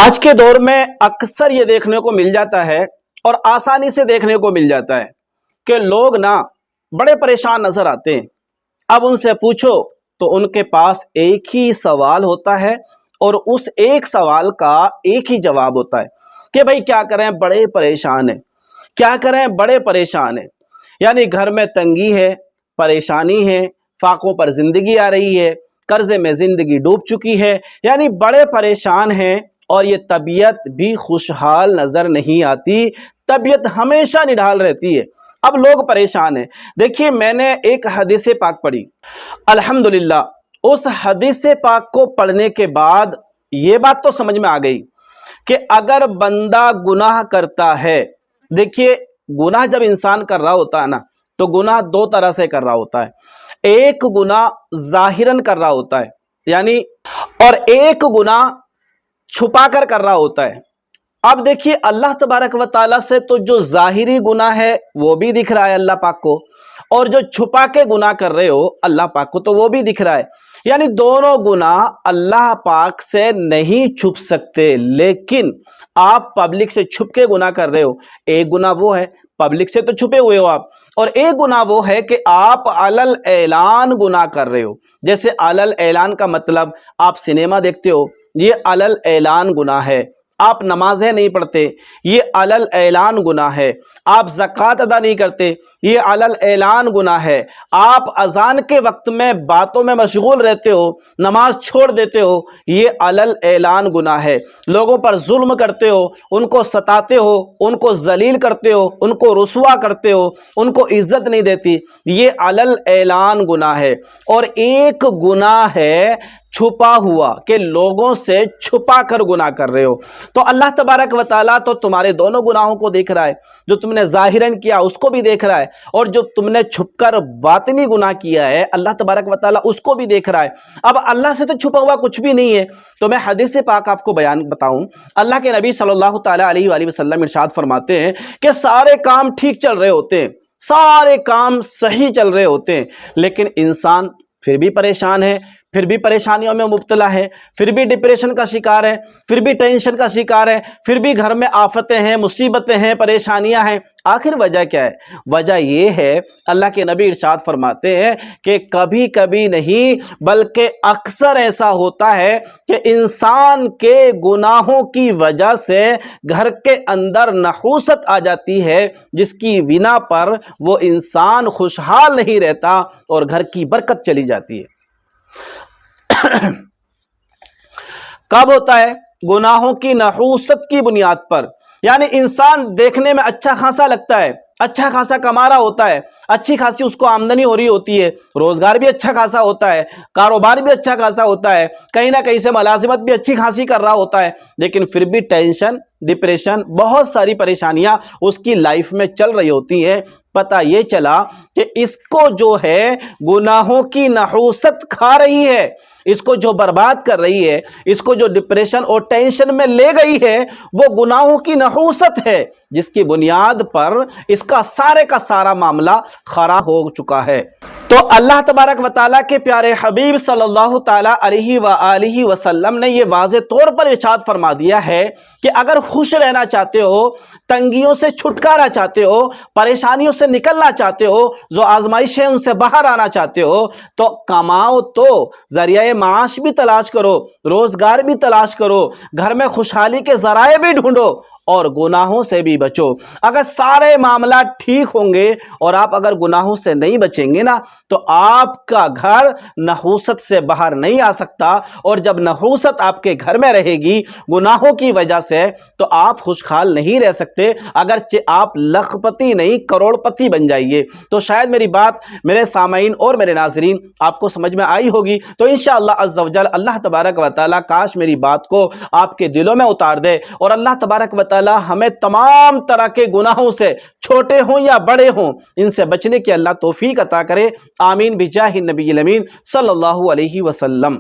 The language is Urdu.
آج کے دور میں اکثر یہ دیکھنے کو مل جاتا ہے اور آسانی سے دیکھنے کو مل جاتا ہے کہ لوگ بڑے پریشان نظر آتے ہیں۔ اب ان سے پوچھو تو ان کے پاس ایک ہی سوال ہوتا ہے اور اس ایک سوال کا ایک ہی جواب ہوتا ہے کہ بھائی کیا کریں، بڑے پریشان ہیں، کیا کریں، بڑے پریشان ہیں۔ یعنی گھر میں تنگی ہے، پریشانی ہے، فاقوں پر زندگی آ رہی ہے، قرضے میں زندگی ڈوب چکی ہے، یعنی بڑے پریشان ہیں اور یہ طبیعت بھی خوشحال نظر نہیں آتی، طبیعت ہمیشہ نڈھال رہتی ہے۔ اب لوگ پریشان ہیں۔ دیکھیے، میں نے ایک حدیث پاک پڑھی، الحمدللہ اس حدیث پاک کو پڑھنے کے بعد یہ بات تو سمجھ میں آ گئی کہ اگر بندہ گناہ کرتا ہے، دیکھیے گناہ جب انسان کر رہا ہوتا ہے تو گناہ دو طرح سے کر رہا ہوتا ہے۔ ایک گناہ ظاہراً کر رہا ہوتا ہے، یعنی اور ایک گناہ چھپا کر رہا ہوتا ہے۔ اب دیکھیے اللہ تبارک و تعالیٰ سے تو جو ظاہری گناہ ہے وہ بھی دکھ رہا ہے اللہ پاک کو، اور جو چھپا کے گناہ کر رہے ہو اللہ پاک کو تو وہ بھی دکھ رہا ہے۔ یعنی دونوں گناہ اللہ پاک سے نہیں چھپ سکتے، لیکن آپ پبلک سے چھپ کے گناہ کر رہے ہو۔ ایک گناہ وہ ہے پبلک سے تو چھپے ہوئے ہو آپ، اور ایک گناہ وہ ہے کہ آپ علل اعلان گناہ کر رہے ہو۔ جیسے علل اعلان کا مطلب آپ سنیما دیکھتے ہو، یہ علل اعلان گناہ ہے۔ آپ نمازیں نہیں پڑھتے، یہ علل اعلان گناہ ہے۔ آپ زکوٰۃ ادا نہیں کرتے، یہ علل اعلان گناہ ہے۔ آپ اذان کے وقت میں باتوں میں مشغول رہتے ہو، نماز چھوڑ دیتے ہو، یہ علل اعلان گناہ ہے۔ لوگوں پر ظلم کرتے ہو، ان کو ستاتے ہو، ان کو ذلیل کرتے ہو، ان کو رسوا کرتے ہو، ان کو عزت نہیں دیتی، یہ علل اعلان گناہ ہے۔ اور ایک گناہ ہے چھپا ہوا، کہ لوگوں سے چھپا کر گناہ کر رہے ہو۔ تو اللہ تبارک و تعالیٰ تو تمہارے دونوں گناہوں کو دیکھ رہا ہے، جو تم نے ظاہراً کیا اس کو بھی دیکھ رہا ہے، اور جو تم نے چھپ کر باطنی گناہ کیا ہے اللہ تبارک و تعالیٰ اس کو بھی دیکھ رہا ہے۔ اب اللہ سے تو چھپا ہوا کچھ بھی نہیں ہے۔ تو میں حدیث پاک آپ کو بتاؤں، اللہ کے نبی صلی اللہ تعالیٰ علیہ وآلہ وسلم ارشاد فرماتے ہیں کہ سارے کام ٹھیک چل رہے ہوتے ہیں، سارے کام صحیح چل رہے ہوتے ہیں، لیکن انسان پھر بھی پریشان ہے، پھر بھی پریشانیوں میں مبتلا ہے، پھر بھی ڈپریشن کا شکار ہے، پھر بھی ٹینشن کا شکار ہے، پھر بھی گھر میں آفتیں ہیں، مصیبتیں ہیں، پریشانیاں ہیں۔ آخر وجہ کیا ہے؟ وجہ یہ ہے، اللہ کے نبی ارشاد فرماتے ہیں کہ کبھی کبھی نہیں بلکہ اکثر ایسا ہوتا ہے کہ انسان کے گناہوں کی وجہ سے گھر کے اندر نحوست آ جاتی ہے، جس کی بنا پر وہ انسان خوشحال نہیں رہتا اور گھر کی برکت چلی جاتی ہے۔ کب ہوتا ہے؟ گناہوں کی نحوست کی بنیاد پر۔ یعنی انسان دیکھنے میں اچھا خاصا لگتا ہے، اچھا خاصا کما رہا ہوتا ہے، اچھی خاصی اس کو آمدنی ہو رہی ہوتی ہے، روزگار بھی اچھا خاصا ہوتا ہے، کاروبار بھی اچھا خاصا ہوتا ہے، کہیں نہ کہیں سے ملازمت بھی اچھی خاصی کر رہا ہوتا ہے، لیکن پھر بھی ٹینشن، ڈپریشن، بہت ساری پریشانیاں اس کی لائف میں چل رہی ہوتی ہیں۔ پتہ یہ چلا کہ اس کو جو ہے گناہوں کی نحوست کھا رہی ہے، اس کو جو برباد کر رہی ہے، اس کو جو ڈپریشن اور ٹینشن میں لے گئی ہے، وہ گناہوں کی نحوست ہے، جس کی بنیاد پر اس کا سارا معاملہ خراب ہو چکا ہے۔ تو اللہ تبارک و تعالیٰ کے پیارے حبیب صلی اللہ تعالیٰ علیہ وآلہ وسلم نے یہ واضح طور پر ارشاد فرما دیا ہے کہ اگر خوش رہنا چاہتے ہو، تنگیوں سے چھٹکارا چاہتے ہو، پریشانیوں سے نکلنا چاہتے ہو، جو آزمائشیں ان سے باہر آنا چاہتے ہو، تو کماؤ، تو ذریعہ معاش بھی تلاش کرو، روزگار بھی تلاش کرو، گھر میں خوشحالی کے ذرائع بھی ڈھونڈو، اور گناہوں سے بھی بچو۔ اگر سارے معاملات ٹھیک ہوں گے اور آپ اگر گناہوں سے نہیں بچیں گے تو آپ کا گھر نحوست سے باہر نہیں آ سکتا، اور جب نحوست آپ کے گھر میں رہے گی گناہوں کی وجہ سے تو آپ خوشحال نہیں رہ سکتے، اگرچہ آپ لاکھ پتی نہیں کروڑ پتی بن جائیے۔ تو شاید میری بات میرے سامعین اور میرے ناظرین آپ کو سمجھ میں آئی ہوگی۔ تو انشاءاللہ عز و جل اللہ تبارک و تعالیٰ کاش میری بات کو آپ کے دلوں میں اتار دے، اور اللہ تبارک و تعالیٰ ہمیں تمام طرح کے گناہوں سے، چھوٹے ہوں یا بڑے ہوں، ان سے بچنے کی اللہ توفیق عطا کرے۔ آمین بجاہ النبی الامین صلی اللہ علیہ وسلم۔